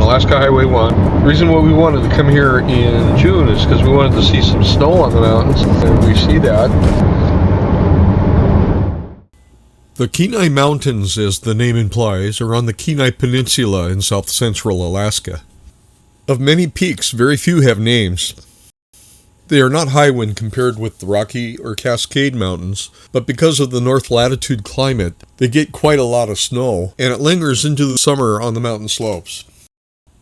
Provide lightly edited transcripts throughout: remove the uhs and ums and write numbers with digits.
Alaska Highway 1. The reason why we wanted to come here in June is because we wanted to see some snow on the mountains, and we see that. The Kenai Mountains, as the name implies, are on the Kenai Peninsula in south-central Alaska. Of many peaks, very few have names. They are not high when compared with the Rocky or Cascade Mountains, but because of the north latitude climate, they get quite a lot of snow, and it lingers into the summer on the mountain slopes.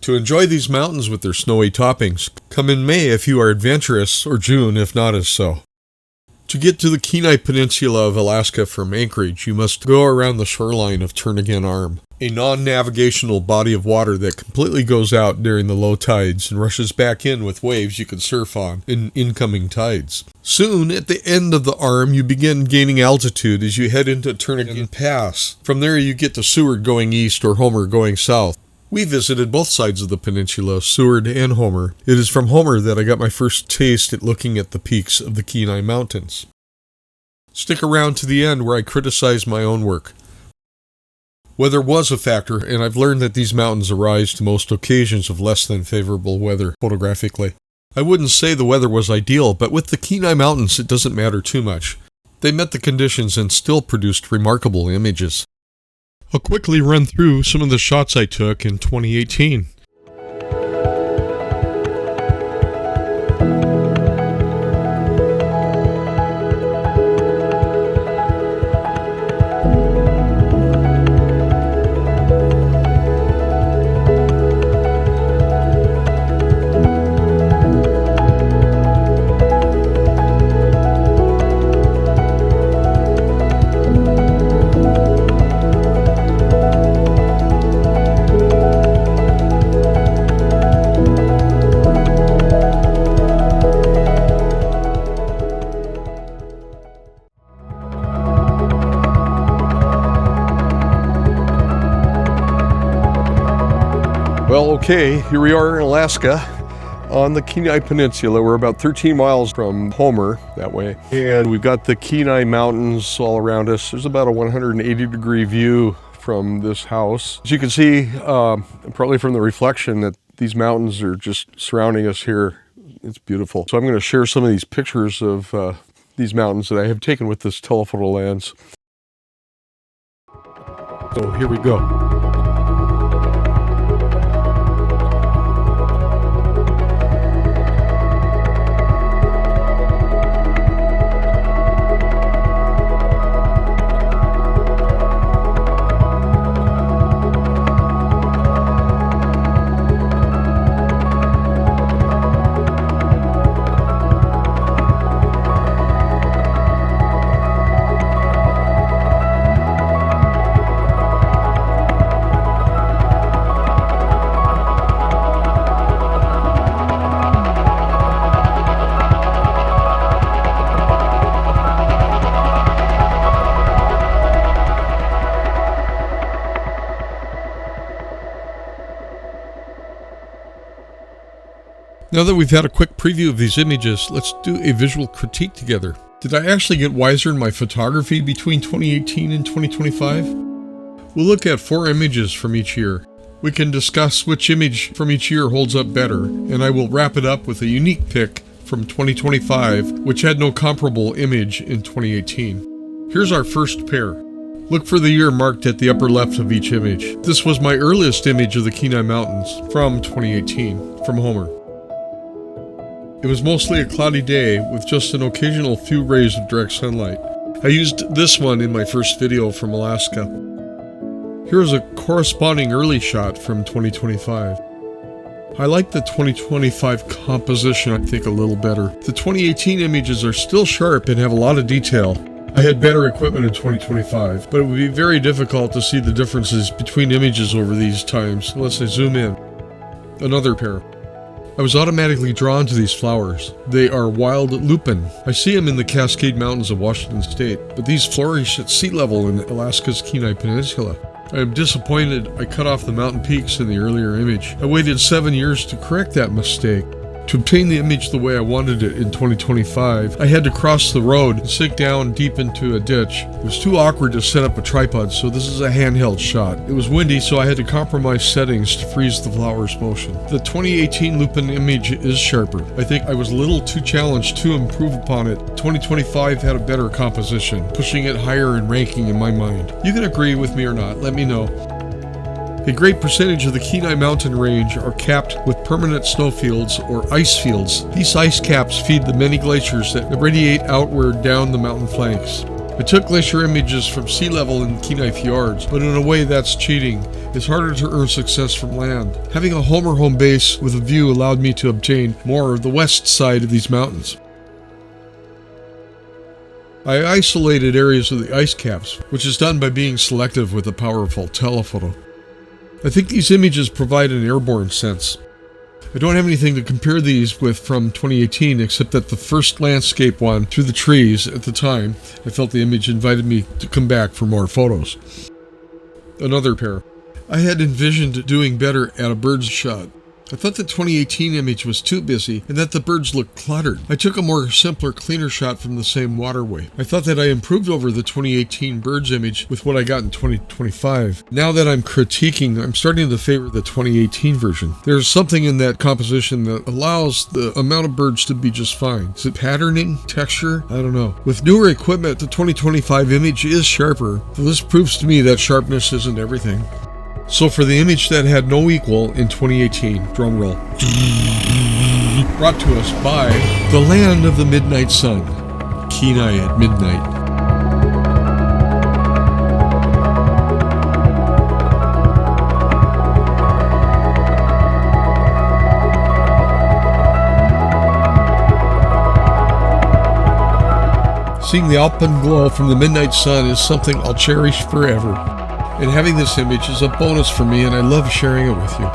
To enjoy these mountains with their snowy toppings, come in May if you are adventurous, or June if not as so. To get to the Kenai Peninsula of Alaska from Anchorage, you must go around the shoreline of Turnagain Arm, a non-navigational body of water that completely goes out during the low tides and rushes back in with waves you can surf on in incoming tides. Soon, at the end of the arm, you begin gaining altitude as you head into Turnagain Pass. From there, you get to Seward going east or Homer going south. We visited both sides of the peninsula, Seward and Homer. It is from Homer that I got my first taste at looking at the peaks of the Kenai Mountains. Stick around to the end where I criticize my own work. Weather was a factor, and I've learned that these mountains arise to most occasions of less than favorable weather, photographically. I wouldn't say the weather was ideal, but with the Kenai Mountains it doesn't matter too much. They met the conditions and still produced remarkable images. I'll quickly run through some of the shots I took in 2018. Well, okay, here we are in Alaska on the Kenai Peninsula. We're about 13 miles from Homer that way, and we've got the Kenai Mountains all around us. There's about a 180-degree view from this house. As you can see, probably from the reflection, that these mountains are just surrounding us here. It's beautiful. So I'm going to share some of these pictures of these mountains that I have taken with this telephoto lens. So here we go. Now that we've had a quick preview of these images, let's do a visual critique together. Did I actually get wiser in my photography between 2018 and 2025? We'll look at 4 images from each year. We can discuss which image from each year holds up better, and I will wrap it up with a unique pick from 2025, which had no comparable image in 2018. Here's our first pair. Look for the year marked at the upper left of each image. This was my earliest image of the Kenai Mountains from 2018, from Homer. It was mostly a cloudy day with just an occasional few rays of direct sunlight. I used this one in my first video from Alaska. Here is a corresponding early shot from 2025. I like the 2025 composition, I think, a little better. The 2018 images are still sharp and have a lot of detail. I had better equipment in 2025, but it would be very difficult to see the differences between images over these times unless I zoom in. Another pair. I was automatically drawn to these flowers. They are wild lupin. I see them in the Cascade Mountains of Washington State, but these flourish at sea level in Alaska's Kenai Peninsula. I am disappointed I cut off the mountain peaks in the earlier image. I waited 7 years to correct that mistake. To obtain the image the way I wanted it in 2025, I had to cross the road and sink down deep into a ditch. It was too awkward to set up a tripod, so this is a handheld shot. It was windy, so I had to compromise settings to freeze the flower's motion. The 2018 Lupin image is sharper. I think I was a little too challenged to improve upon it. 2025 had a better composition, pushing it higher in ranking in my mind. You can agree with me or not, let me know. A great percentage of the Kenai mountain range are capped with permanent snowfields or ice fields. These ice caps feed the many glaciers that radiate outward down the mountain flanks. I took glacier images from sea level in Kenai fjords, but in a way that's cheating. It's harder to earn success from land. Having a home base with a view allowed me to obtain more of the west side of these mountains. I isolated areas of the ice caps, which is done by being selective with a powerful telephoto. I think these images provide an airborne sense. I don't have anything to compare these with from 2018 except that the first landscape one through the trees at the time, I felt the image invited me to come back for more photos. Another pair. I had envisioned doing better at a bird's shot. I thought the 2018 image was too busy and that the birds looked cluttered. I took a more simpler, cleaner shot from the same waterway. I thought that I improved over the 2018 birds image with what I got in 2025. Now that I'm critiquing, I'm starting to favor the 2018 version. There's something in that composition that allows the amount of birds to be just fine. Is it patterning? Texture? I don't know. With newer equipment, the 2025 image is sharper. So this proves to me that sharpness isn't everything. So for the image that had no equal in 2018, drum roll, brought to us by the land of the midnight sun, Kenai at midnight. Seeing the alpenglow from the midnight sun is something I'll cherish forever. And having this image is a bonus for me, and I love sharing it with you.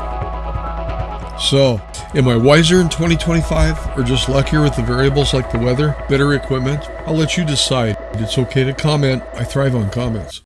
So, am I wiser in 2025, or just luckier with the variables like the weather, better equipment? I'll let you decide. It's okay to comment. I thrive on comments.